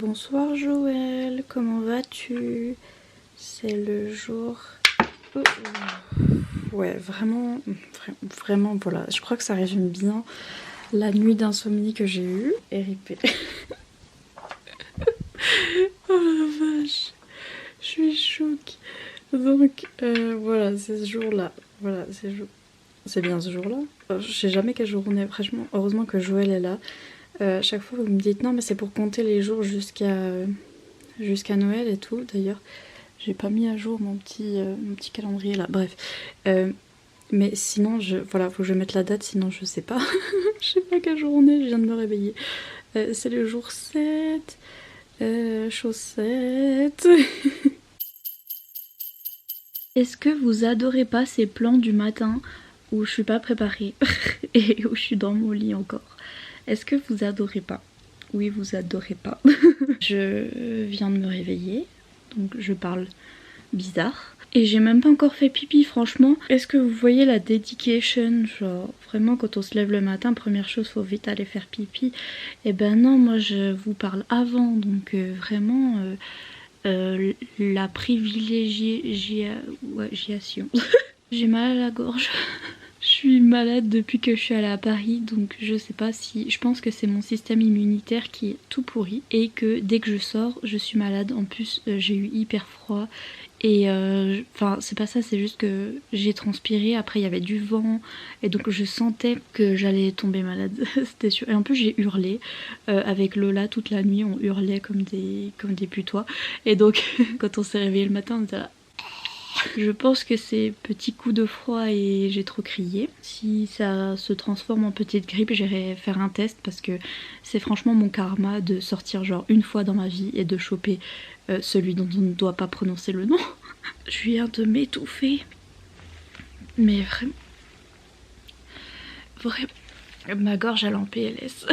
Bonsoir Joël, comment vas-tu? C'est le jour... Ouais, vraiment, vraiment, voilà. Je crois que ça résume bien la nuit d'insomnie que j'ai eue. RIP. Oh la vache, je suis choquée. Donc, voilà, c'est ce jour-là. Voilà, c'est bien ce jour-là. Je sais jamais quel jour on est, franchement. Heureusement que Joël est là. Chaque fois, vous me dites non, mais c'est pour compter les jours jusqu'à Noël et tout. D'ailleurs, j'ai pas mis à jour mon petit calendrier là. Bref. Mais sinon, voilà, faut que je mette la date, sinon je sais pas. Je sais pas quel jour on est, je viens de me réveiller. C'est le jour 7. Chaussettes. Est-ce que vous adorez pas ces plans du matin où je suis pas préparée et où je suis dans mon lit encore? Est-ce que vous adorez pas? Oui, vous adorez pas. Je viens de me réveiller, donc je parle bizarre. Et j'ai même pas encore fait pipi, franchement. Est-ce que vous voyez la dedication? Genre, vraiment, quand on se lève le matin, première chose, faut vite aller faire pipi. Et ben non, moi je vous parle avant, donc vraiment la privilégiation. J'ai mal à la gorge. Je suis malade depuis que je suis allée à Paris, donc je sais pas si... Je pense que c'est mon système immunitaire qui est tout pourri et que dès que je sors, je suis malade. En plus, j'ai eu hyper froid et... Enfin, c'est pas ça, c'est juste que j'ai transpiré, après il y avait du vent et donc je sentais que j'allais tomber malade, c'était sûr. Et en plus j'ai hurlé, avec Lola toute la nuit, on hurlait comme des putois. Et donc, quand on s'est réveillé le matin, on était là... Je pense que c'est petit coup de froid et j'ai trop crié. Si ça se transforme en petite grippe, j'irai faire un test parce que c'est franchement mon karma de sortir genre une fois dans ma vie et de choper celui dont on ne doit pas prononcer le nom. Je viens de m'étouffer. Mais vraiment... Vraiment... Ma gorge elle est en PLS.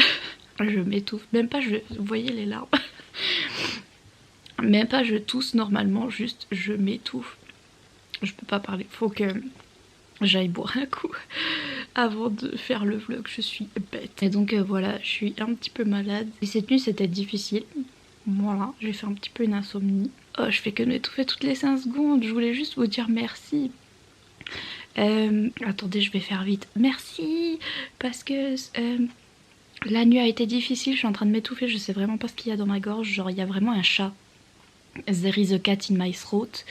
Je m'étouffe. Même pas vous voyez les larmes. Même pas je tousse normalement, juste je m'étouffe. Je peux pas parler, faut que j'aille boire un coup avant de faire le vlog, je suis bête. Et donc voilà, je suis un petit peu malade. Et cette nuit c'était difficile. Voilà, j'ai fait un petit peu une insomnie. Oh, je fais que m'étouffer toutes les 5 secondes, je voulais juste vous dire merci. Attendez, je vais faire vite. Merci, parce que la nuit a été difficile, je suis en train de m'étouffer, je sais vraiment pas ce qu'il y a dans ma gorge. Genre il y a vraiment un chat. There is a cat in my throat.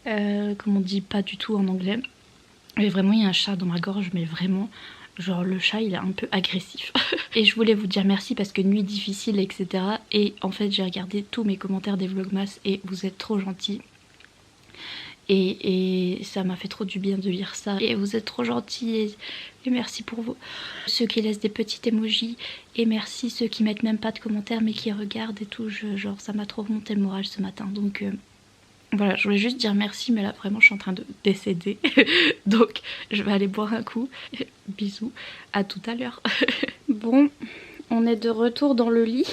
Comme on dit pas du tout en anglais. Et vraiment il y a un chat dans ma gorge, mais vraiment, genre le chat il est un peu agressif. Et je voulais vous dire merci parce que nuit difficile, etc. Et en fait j'ai regardé tous mes commentaires des vlogmas et vous êtes trop gentils. Et ça m'a fait trop du bien de lire ça. Et vous êtes trop gentils et merci pour vous. Ceux qui laissent des petits emojis. Et merci ceux qui mettent même pas de commentaires mais qui regardent et tout. Genre ça m'a trop remonté le moral ce matin. Donc... voilà, je voulais juste dire merci, mais là vraiment je suis en train de décéder. Donc je vais aller boire un coup. Bisous, à tout à l'heure. Bon, on est de retour dans le lit.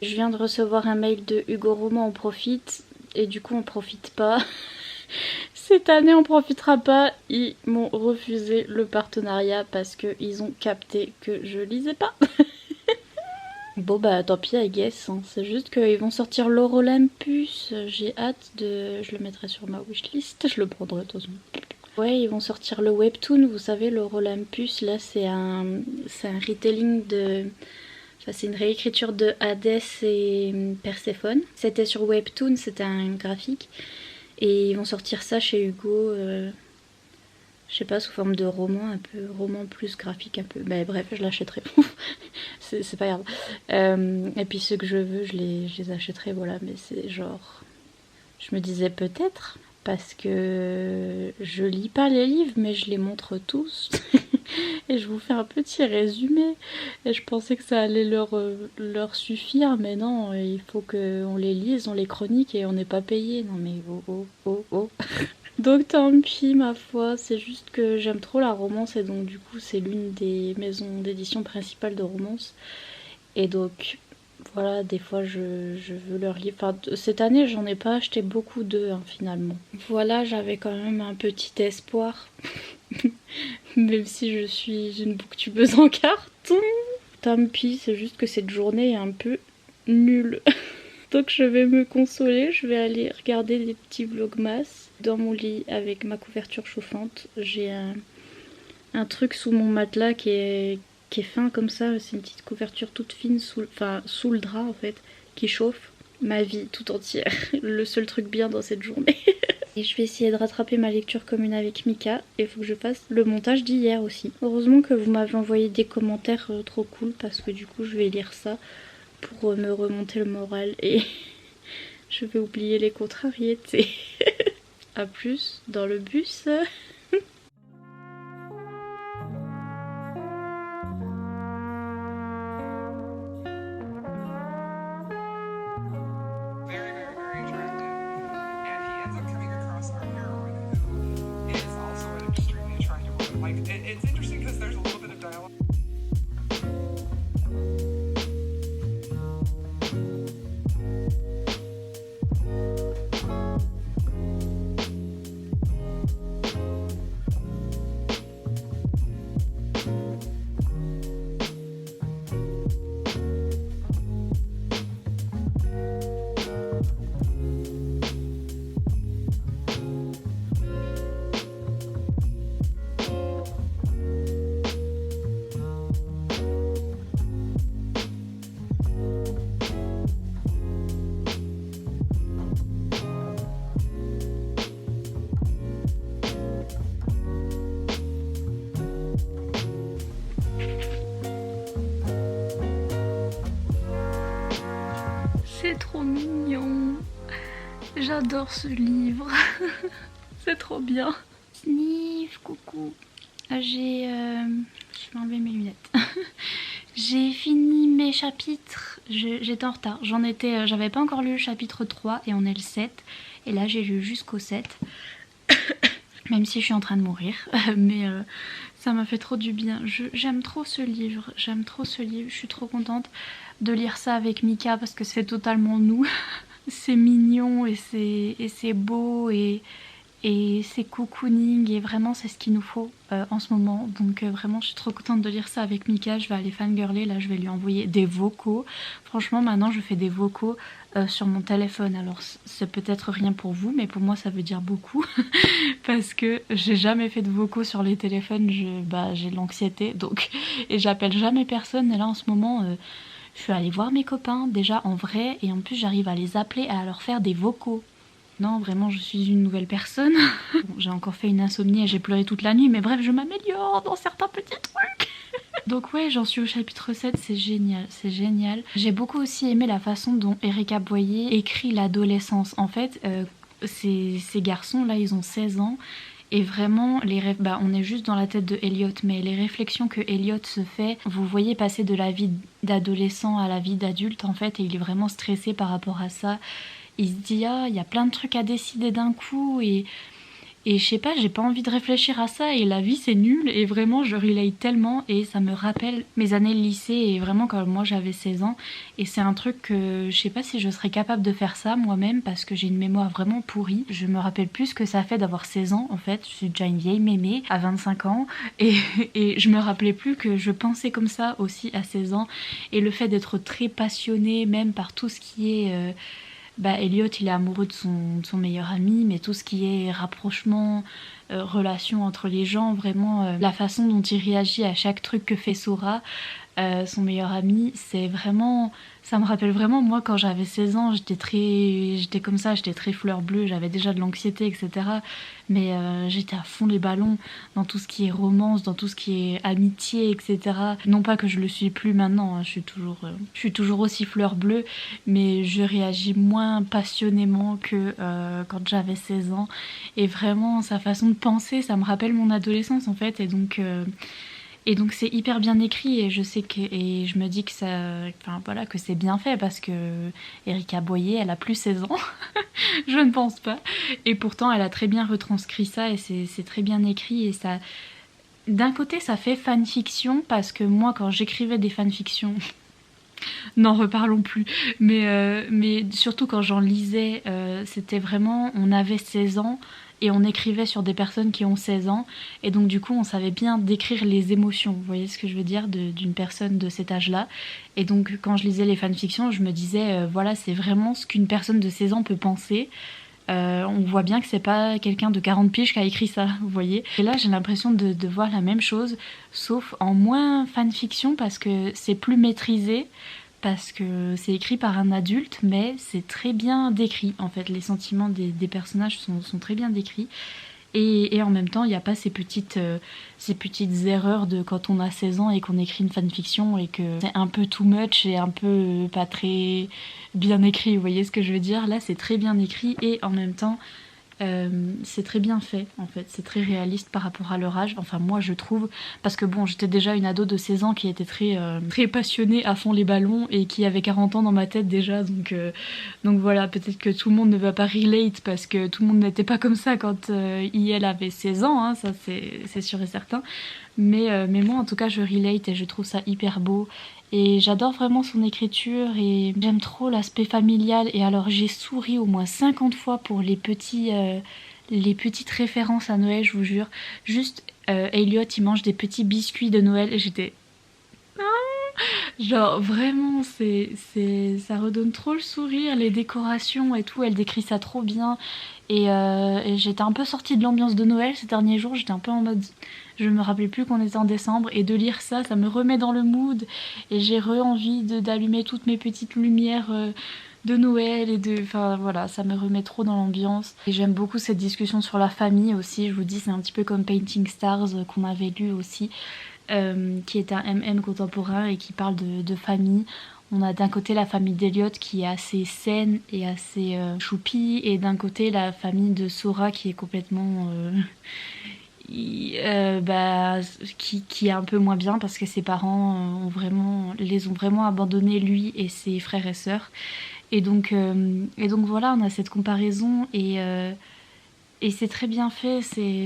Je viens de recevoir un mail de Hugo Roman, on profite. Et du coup on profite pas. Cette année on profitera pas. Ils m'ont refusé le partenariat parce qu'ils ont capté que je lisais pas. Bon bah tant pis I guess, hein. C'est juste qu'ils vont sortir l'Orolympus, j'ai hâte de... Je le mettrai sur ma wishlist, je le prendrai de toute façon. Ouais, ils vont sortir le webtoon, vous savez l'Orolympus, là c'est un retelling de... Enfin c'est une réécriture de Hadès et Perséphone. C'était sur webtoon, c'était un graphique. Et ils vont sortir ça chez Hugo... je sais pas, sous forme de roman, un peu roman plus graphique un peu. Bah bref, je l'achèterai. c'est pas grave. Et puis ceux que je veux, je les achèterai, voilà. Mais c'est genre... Je me disais peut-être, parce que je lis pas les livres, mais je les montre tous. Et je vous fais un petit résumé. Et je pensais que ça allait leur suffire, mais non, il faut qu'on les lise, on les chronique et on n'est pas payé. Non mais oh. Donc tant pis ma foi, c'est juste que j'aime trop la romance et donc du coup c'est l'une des maisons d'édition principales de romance. Et donc voilà, des fois je veux leur lire. Enfin cette année j'en ai pas acheté beaucoup d'eux hein, finalement. Voilà, j'avais quand même un petit espoir. Même si je suis une booktubeuse en carton. Tant pis, c'est juste que cette journée est un peu nulle. Donc je vais me consoler, je vais aller regarder des petits vlogmas dans mon lit avec ma couverture chauffante. J'ai un truc sous mon matelas qui est fin comme ça, c'est une petite couverture toute fine sous le drap en fait, qui chauffe. Ma vie tout entière, le seul truc bien dans cette journée. Et je vais essayer de rattraper ma lecture commune avec Mika. Et il faut que je fasse le montage d'hier aussi. Heureusement que vous m'avez envoyé des commentaires trop cool, parce que du coup je vais lire ça pour me remonter le moral. Et je vais oublier les contrariétés. A plus dans le bus. C'est trop mignon. J'adore ce livre. C'est trop bien. Sniff, coucou. Je vais enlever mes lunettes. J'ai fini mes chapitres. J'étais en retard. J'avais pas encore lu le chapitre 3 et on est le 7. Et là j'ai lu jusqu'au 7. Même si je suis en train de mourir. Mais ça m'a fait trop du bien. J'aime trop ce livre. J'aime trop ce livre. Je suis trop contente de lire ça avec Mika parce que c'est totalement nous. C'est mignon et c'est beau et c'est cocooning et vraiment c'est ce qu'il nous faut en ce moment. Donc vraiment je suis trop contente de lire ça avec Mika. Je vais aller fangirler, là je vais lui envoyer des vocaux. Franchement maintenant je fais des vocaux sur mon téléphone. Alors c'est peut-être rien pour vous mais pour moi ça veut dire beaucoup. Parce que j'ai jamais fait de vocaux sur les téléphones, j'ai de l'anxiété donc et j'appelle jamais personne. Et là en ce moment je suis allée voir mes copains déjà en vrai et en plus j'arrive à les appeler et à leur faire des vocaux. Non, vraiment, je suis une nouvelle personne. Bon, j'ai encore fait une insomnie et j'ai pleuré toute la nuit, mais bref, je m'améliore dans certains petits trucs. Donc ouais, j'en suis au chapitre 7, c'est génial, c'est génial. J'ai beaucoup aussi aimé la façon dont Erika Boyer écrit l'adolescence. En fait, ces garçons-là, ils ont 16 ans. Et vraiment, on est juste dans la tête de Elliot, mais les réflexions que Elliot se fait, vous voyez passer de la vie d'adolescent à la vie d'adulte en fait, et il est vraiment stressé par rapport à ça. Il se dit il y a plein de trucs à décider d'un coup et je sais pas, j'ai pas envie de réfléchir à ça et la vie c'est nul et vraiment je relate tellement et ça me rappelle mes années de lycée et vraiment quand moi j'avais 16 ans et c'est un truc que je sais pas si je serais capable de faire ça moi-même parce que j'ai une mémoire vraiment pourrie. Je me rappelle plus ce que ça fait d'avoir 16 ans en fait, je suis déjà une vieille mémé à 25 ans et je me rappelais plus que je pensais comme ça aussi à 16 ans et le fait d'être très passionnée même par tout ce qui est... Elliot il est amoureux de son meilleur ami mais tout ce qui est rapprochement, relation entre les gens, vraiment la façon dont il réagit à chaque truc que fait Sora, son meilleur ami, c'est vraiment... Ça me rappelle vraiment moi quand j'avais 16 ans, j'étais comme ça, j'étais très fleur bleue, j'avais déjà de l'anxiété etc. Mais j'étais à fond les ballons dans tout ce qui est romance, dans tout ce qui est amitié etc. Non pas que je le suis plus maintenant, hein, je suis toujours aussi fleur bleue, mais je réagis moins passionnément que quand j'avais 16 ans. Et vraiment sa façon de penser, ça me rappelle mon adolescence en fait, et donc c'est hyper bien écrit et je sais et je me dis que que c'est bien fait parce que Erika Boyer elle a plus 16 ans. Je ne pense pas et pourtant elle a très bien retranscrit ça et c'est très bien écrit et ça d'un côté ça fait fanfiction parce que moi quand j'écrivais des fanfictions n'en reparlons plus mais surtout quand j'en lisais c'était vraiment on avait 16 ans et on écrivait sur des personnes qui ont 16 ans et donc du coup on savait bien décrire les émotions, vous voyez ce que je veux dire, d'une personne de cet âge-là. Et donc quand je lisais les fanfictions, je me disais voilà, c'est vraiment ce qu'une personne de 16 ans peut penser. On voit bien que c'est pas quelqu'un de 40 piges qui a écrit ça, vous voyez. Et là j'ai l'impression de voir la même chose, sauf en moins fanfiction parce que c'est plus maîtrisé, parce que c'est écrit par un adulte, mais c'est très bien décrit en fait. Les sentiments des personnages sont très bien décrits. Et en même temps, il n'y a pas ces petites erreurs de quand on a 16 ans et qu'on écrit une fanfiction et que c'est un peu too much et un peu pas très bien écrit, vous voyez ce que je veux dire? Là, c'est très bien écrit et en même temps, c'est très bien fait en fait, c'est très réaliste par rapport à leur âge, enfin moi je trouve, parce que bon j'étais déjà une ado de 16 ans qui était très passionnée à fond les ballons et qui avait 40 ans dans ma tête déjà, donc voilà, peut-être que tout le monde ne va pas relate parce que tout le monde n'était pas comme ça quand IL avait 16 ans, hein, ça c'est sûr et certain, mais moi en tout cas je relate et je trouve ça hyper beau. Et j'adore vraiment son écriture et j'aime trop l'aspect familial. Et alors j'ai souri au moins 50 fois pour les petites références à Noël, je vous jure. Juste, Elliot, il mange des petits biscuits de Noël et j'étais... Genre vraiment, ça redonne trop le sourire, les décorations et tout, elle décrit ça trop bien. Et j'étais un peu sortie de l'ambiance de Noël ces derniers jours, j'étais un peu en mode... Je me rappelais plus qu'on était en décembre et de lire ça, ça me remet dans le mood et j'ai envie d'allumer toutes mes petites lumières de Noël et de... Enfin voilà, ça me remet trop dans l'ambiance. Et j'aime beaucoup cette discussion sur la famille aussi, je vous dis, c'est un petit peu comme Painting Stars qu'on avait lu aussi, qui est un MM contemporain et qui parle de famille. On a d'un côté la famille d'Eliot qui est assez saine et assez choupie, et d'un côté la famille de Sora qui est complètement... qui est un peu moins bien parce que ses parents les ont vraiment abandonnés, lui et ses frères et sœurs. Et donc voilà, on a cette comparaison et c'est très bien fait.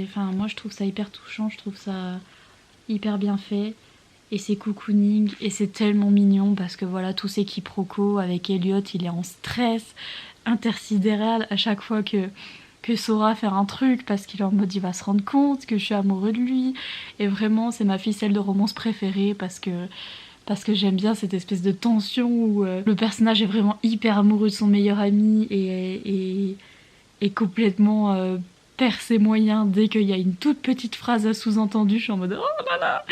Enfin, moi je trouve ça hyper touchant, je trouve ça hyper bien fait. Et c'est cocooning et c'est tellement mignon parce que voilà, tous ces quiproquos avec Elliot, il est en stress intersidéral à chaque fois que Sora fait un truc parce qu'il est en mode il va se rendre compte que je suis amoureux de lui. Et vraiment c'est ma ficelle de romance préférée parce que j'aime bien cette espèce de tension où le personnage est vraiment hyper amoureux de son meilleur ami et complètement perd ses moyens dès qu'il y a une toute petite phrase à sous-entendu. Je suis en mode oh là là.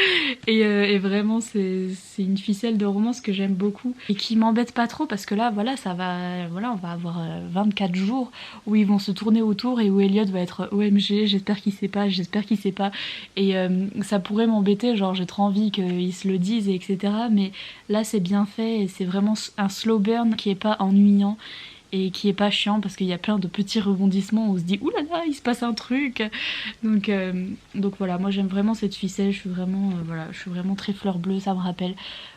Et vraiment c'est une ficelle de romance que j'aime beaucoup et qui m'embête pas trop parce que là voilà, on va avoir 24 jours où ils vont se tourner autour et où Elliot va être OMG, j'espère qu'il sait pas, et ça pourrait m'embêter, genre j'ai trop envie qu'ils se le disent, etc. Mais là c'est bien fait et c'est vraiment un slow burn qui est pas ennuyant et qui est pas chiant parce qu'il y a plein de petits rebondissements où on se dit oulala, il se passe un truc. Donc voilà, moi j'aime vraiment cette ficelle, je suis vraiment très fleur bleue, ça me rappelle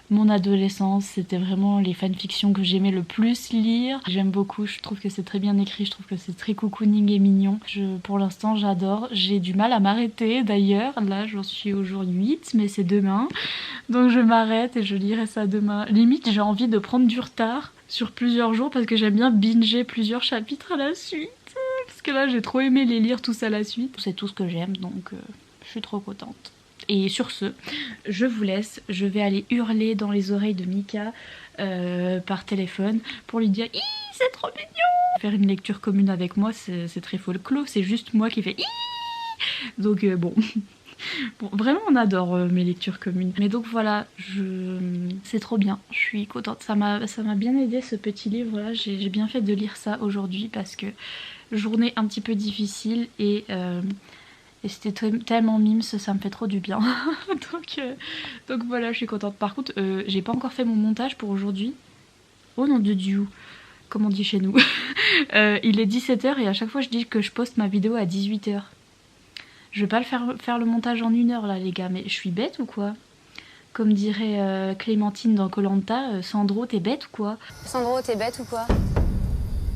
mon adolescence, c'était vraiment les fanfictions que j'aimais le plus lire. J'aime beaucoup, je trouve que c'est très bien écrit, je trouve que c'est très cocooning et mignon. Pour l'instant j'adore, j'ai du mal à m'arrêter d'ailleurs, là j'en suis au jour 8 mais c'est demain. Donc je m'arrête et je lirai ça demain. Limite j'ai envie de prendre du retard sur plusieurs jours parce que j'aime bien binger plusieurs chapitres à la suite. Parce que là j'ai trop aimé les lire tous à la suite. C'est tout ce que j'aime donc je suis trop contente. Et sur ce, je vous laisse, je vais aller hurler dans les oreilles de Mika par téléphone pour lui dire Ih, c'est trop mignon. Faire une lecture commune avec moi, c'est très folklore, c'est juste moi qui fais Ih. Donc bon. Bon, vraiment on adore mes lectures communes. Mais donc voilà, c'est trop bien, je suis contente. Ça m'a bien aidé ce petit livre là, j'ai bien fait de lire ça aujourd'hui parce que journée un petit peu difficile et c'était tellement mimes, ça me fait trop du bien. donc voilà, je suis contente. Par contre, j'ai pas encore fait mon montage pour aujourd'hui. Oh nom de Dieu, comme on dit chez nous. Il est 17h et à chaque fois je dis que je poste ma vidéo à 18h. Je vais pas faire le montage en 1 heure là les gars, mais je suis bête ou quoi? Comme dirait Clémentine dans Koh-Lanta, Sandro t'es bête ou quoi? Sandro t'es bête ou quoi?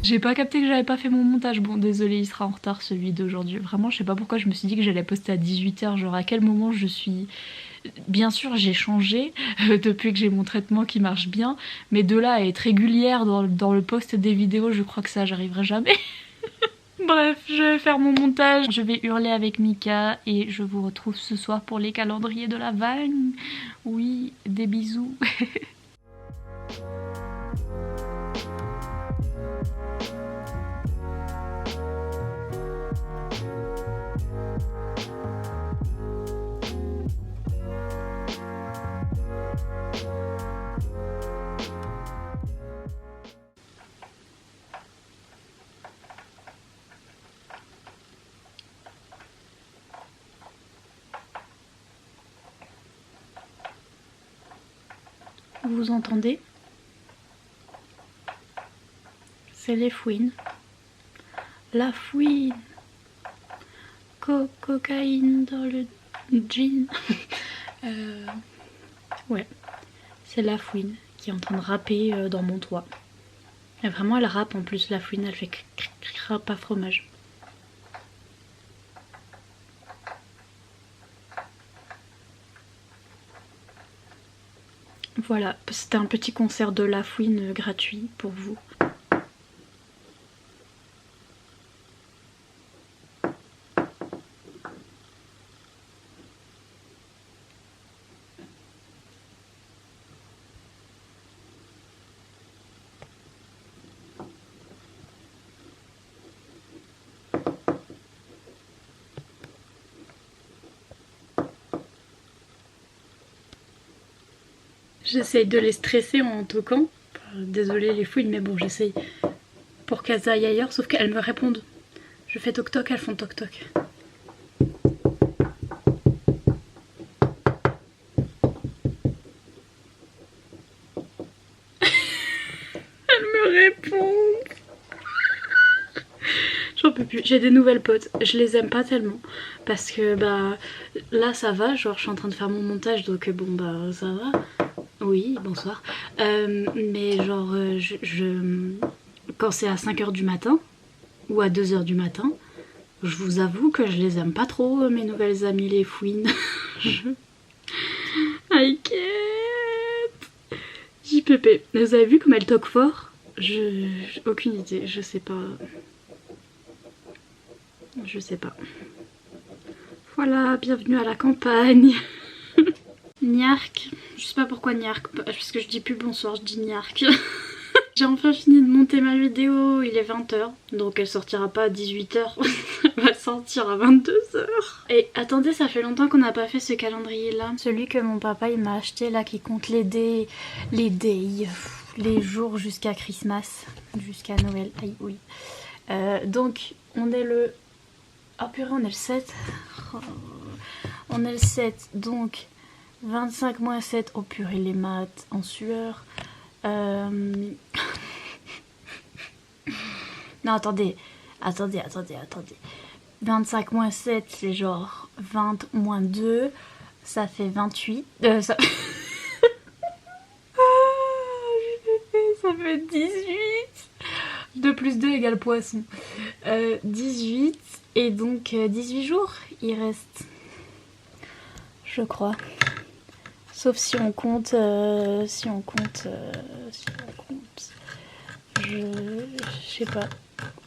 J'ai pas capté que j'avais pas fait mon montage. Bon désolé, il sera en retard celui d'aujourd'hui. Vraiment je sais pas pourquoi je me suis dit que j'allais poster à 18h. Genre à quel moment je suis... Bien sûr j'ai changé depuis que j'ai mon traitement qui marche bien. Mais de là à être régulière dans le post des vidéos, je crois que ça j'arriverai jamais. Bref, je vais faire mon montage, je vais hurler avec Mika et je vous retrouve ce soir pour les calendriers de l'Avent. Oui, des bisous. Vous entendez? C'est les fouines. La fouine. Cocaïne dans le jean. Ouais, c'est la fouine qui est en train de râper dans mon toit. Et vraiment elle rappe en plus, la fouine, elle fait râpe à fromage. Voilà, c'était un petit concert de la fouine gratuit pour vous. J'essaye de les stresser en toquant. Désolée les fouines, mais bon, j'essaye pour qu'elles aillent ailleurs, sauf qu'elles me répondent. Je fais toc toc, elles font toc toc. Elles me répondent. J'en peux plus. J'ai des nouvelles potes. Je les aime pas tellement. Parce que bah là ça va, genre je suis en train de faire mon montage, donc bon bah ça va. Oui, bonsoir. Mais genre, quand c'est à 5 h du matin, ou à 2 h du matin, je vous avoue que je les aime pas trop, mes nouvelles amies les fouines. I can't. JPP. Vous avez vu comme elle toque fort? Aucune idée, je sais pas. Je sais pas. Voilà, bienvenue à la campagne. Niark, je sais pas pourquoi Niark, parce que je dis plus bonsoir, je dis Niark. J'ai enfin fini de monter ma vidéo, il est 20 h, donc elle sortira pas à 18 h, elle va sortir à 22 h. Et attendez, ça fait longtemps qu'on n'a pas fait ce calendrier là. Celui que mon papa il m'a acheté là, qui compte les jours jusqu'à Christmas, jusqu'à Noël, aïe oui. Donc on est le... Oh purée, on est le 7. Oh. On est le 7, donc... 25 moins 7, oh purée les maths en sueur. Non attendez. 25 moins 7 c'est genre 20 moins 2, ça fait 28. Ça... ça fait 18. 2 plus 2 égale poisson. 18 et donc 18 jours il reste. Je crois. Sauf si on compte, je sais pas.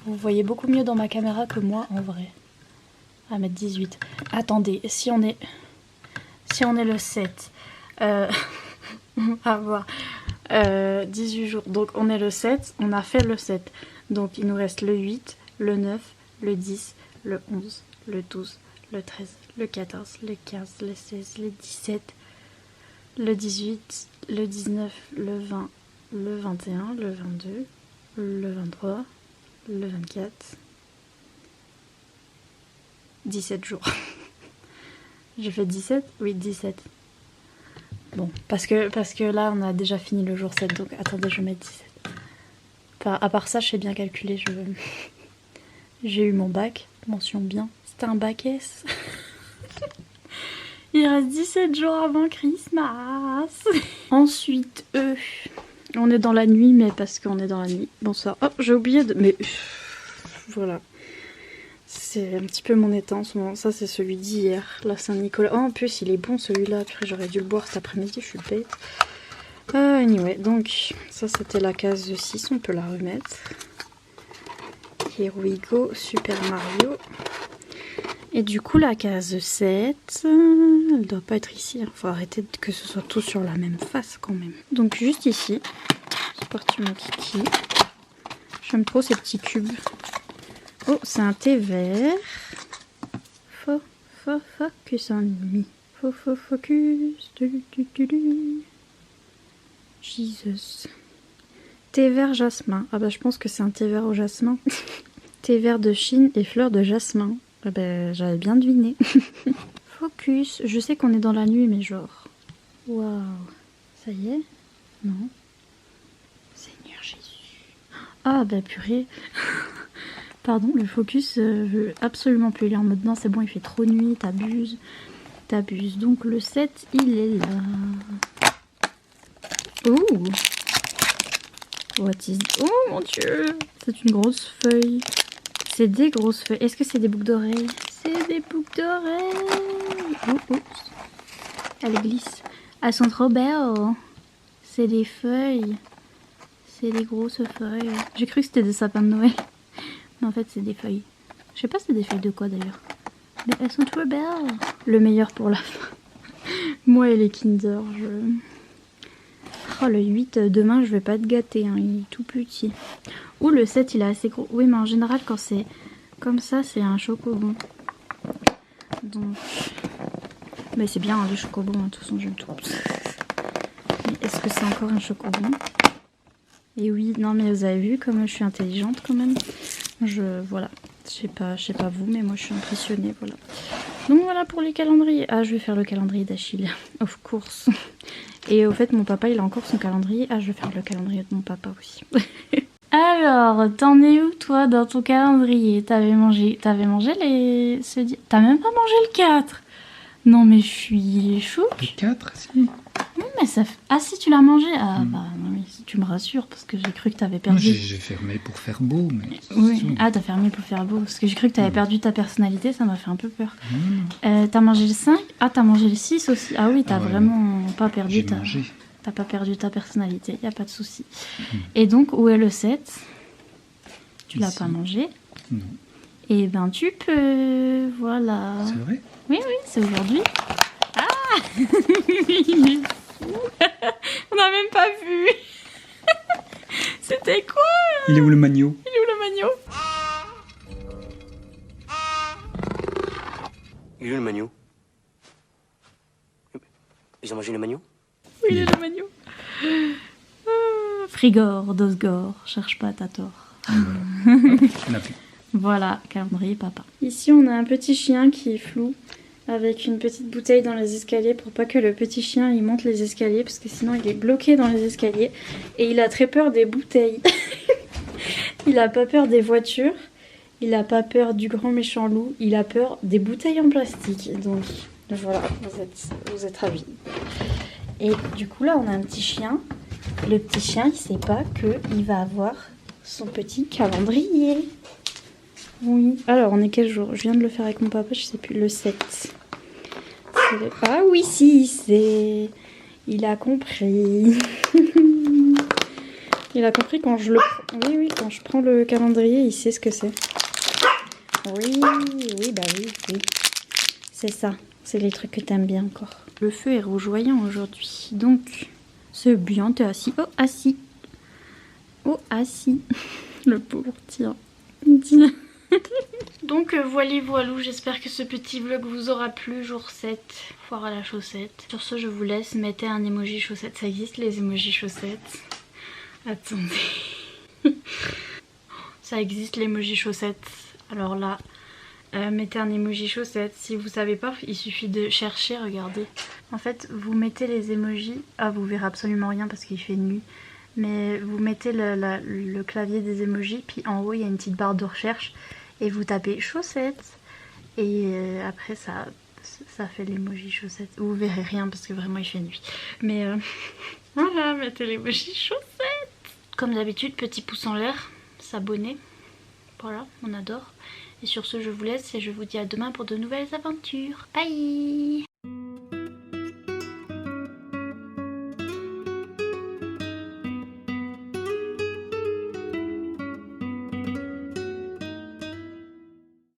Vous voyez beaucoup mieux dans ma caméra que moi en vrai. À mettre 18. Attendez, si on est le 7, on va voir. 18 jours. Donc on est le 7, on a fait le 7. Donc il nous reste le 8, le 9, le 10, le 11, le 12, le 13, le 14, le 15, le 16, le 17, le 18, le 19, le 20, le 21, le 22, le 23, le 24, 17 jours. J'ai fait 17? Oui, 17. Bon, parce que là, on a déjà fini le jour 7, donc attendez, je vais mettre 17. Enfin, à part ça, je sais bien calculer, j'ai eu mon bac, mention bien. C'était un bac S. Il reste 17 jours avant Christmas. Ensuite, on est dans la nuit, mais parce qu'on est dans la nuit. Bonsoir. Oh, j'ai oublié de... Mais voilà. C'est un petit peu mon état en ce moment. Ça, c'est celui d'hier, la Saint-Nicolas. Oh, en plus, il est bon celui-là. Après, j'aurais dû le boire cet après-midi, je suis bête. Anyway, donc, ça, c'était la case 6. On peut la remettre. Here we go, Super Mario. Et du coup, la case 7, elle doit pas être ici. Hein. Faut arrêter que ce soit tout sur la même face quand même. Donc juste ici, c'est parti mon kiki. J'aime trop ces petits cubes. Oh, c'est un thé vert. Focus on me. Focus. Jesus. Thé vert jasmin. Ah bah je pense que c'est un thé vert au jasmin. Thé vert de Chine et fleurs de jasmin. Ah bah j'avais bien deviné. Focus. Je sais qu'on est dans la nuit mais genre... Waouh. Ça y est? Non. Seigneur Jésus. Ah bah purée. Pardon, le focus, je veux absolument plus. Il est en mode non, c'est bon, il fait trop nuit, t'abuses. T'abuses. Donc le 7, il est là. Oh! What is... Oh mon dieu! C'est une grosse feuille. C'est des grosses feuilles. Est-ce que c'est des boucles d'oreilles? C'est des boucles d'oreilles! Oh, oups. Elle glisse. Elles sont trop belles. C'est des feuilles. C'est des grosses feuilles. J'ai cru que c'était des sapins de Noël. Mais en fait, c'est des feuilles. Je sais pas c'est des feuilles de quoi d'ailleurs. Mais elles sont trop belles. Le meilleur pour la fin. Moi et les Kinder, Oh, le 8, demain, je vais pas te gâter. Hein. Il est tout petit. Ou le 7, il est assez gros. Oui, mais en général, quand c'est comme ça, c'est un chocobon. Donc... Mais c'est bien, hein, les chocobons. De toute façon, j'aime tout. Mais est-ce que c'est encore un chocobon? Et oui, non, mais vous avez vu comme je suis intelligente quand même. Voilà. Je sais pas vous, mais moi je suis impressionnée, voilà. Donc voilà pour les calendriers. Ah, je vais faire le calendrier d'Achille, of course. Et au fait, mon papa, il a encore son calendrier. Ah, je vais faire le calendrier de mon papa aussi. Alors, t'en es où, toi, dans ton calendrier? T'avais mangé les... T'as même pas mangé le 4? Non, mais je suis chou. Le 4, si. Oui, mais ça... Ah, si, tu l'as mangé? Ah, bah, non, mais tu me rassures, parce que j'ai cru que t'avais perdu... J'ai fermé pour faire beau, mais... Oui, ah, t'as fermé pour faire beau, parce que j'ai cru que t'avais perdu ta personnalité, ça m'a fait un peu peur. T'as mangé le 5? Ah, t'as mangé le 6 aussi? Ah oui, t'as vraiment pas perdu ta... T'as pas perdu ta personnalité, y a pas de souci. Et donc, où est le 7? Tu l'as pas mangé? Non. Et ben, tu peux... Voilà. C'est vrai? Oui, c'est aujourd'hui. Ah on n'a même pas vu. C'était quoi? Il est où le magno? Il est où le magno? Il est où le magno? Ils ont mangé le magno? Oui, il est le magno. Frigor, Dosgor, cherche pas, t'as tort. Voilà, calendrier papa. Ici, on a un petit chien qui est flou, avec une petite bouteille dans les escaliers pour pas que le petit chien il monte les escaliers, parce que sinon il est bloqué dans les escaliers. Et il a très peur des bouteilles. Il a pas peur des voitures, il a pas peur du grand méchant loup, il a peur des bouteilles en plastique. Donc voilà, vous êtes ravis. Et du coup là on a un petit chien. Le petit chien il sait pas qu'il va avoir son petit calendrier. Oui. Alors on est quel jour? Je viens de le faire avec mon papa, je sais plus, le 7. Ah oui si, c'est... Il a compris. Il a compris quand je le... Oui, quand je prends le calendrier, il sait ce que c'est. Oui, bah oui. C'est ça. C'est les trucs que t'aimes bien encore. Le feu est rougeoyant aujourd'hui. Donc, c'est bien, t'es assis. Oh, assis. Oh, assis. Le pauvre, tiens. Donc, voilou, j'espère que ce petit vlog vous aura plu. Jour 7, foire à la chaussette. Sur ce, je vous laisse. Mettez un emoji chaussette. Ça existe, les emojis chaussettes? Attendez. Ça existe, l'emoji chaussette. Alors là, mettez un emoji chaussette. Si vous savez pas, il suffit de chercher, regardez. En fait, vous mettez les emojis. Ah, vous verrez absolument rien parce qu'il fait nuit. Mais vous mettez le clavier des emojis. Puis en haut, il y a une petite barre de recherche. Et vous tapez chaussettes. Et après, ça fait l'emoji chaussette. Vous verrez rien parce que vraiment, il fait nuit. Mais voilà, mettez l'emoji chaussette. Comme d'habitude, petit pouce en l'air. S'abonner. Voilà, on adore. Et sur ce, je vous laisse et je vous dis à demain pour de nouvelles aventures. Bye!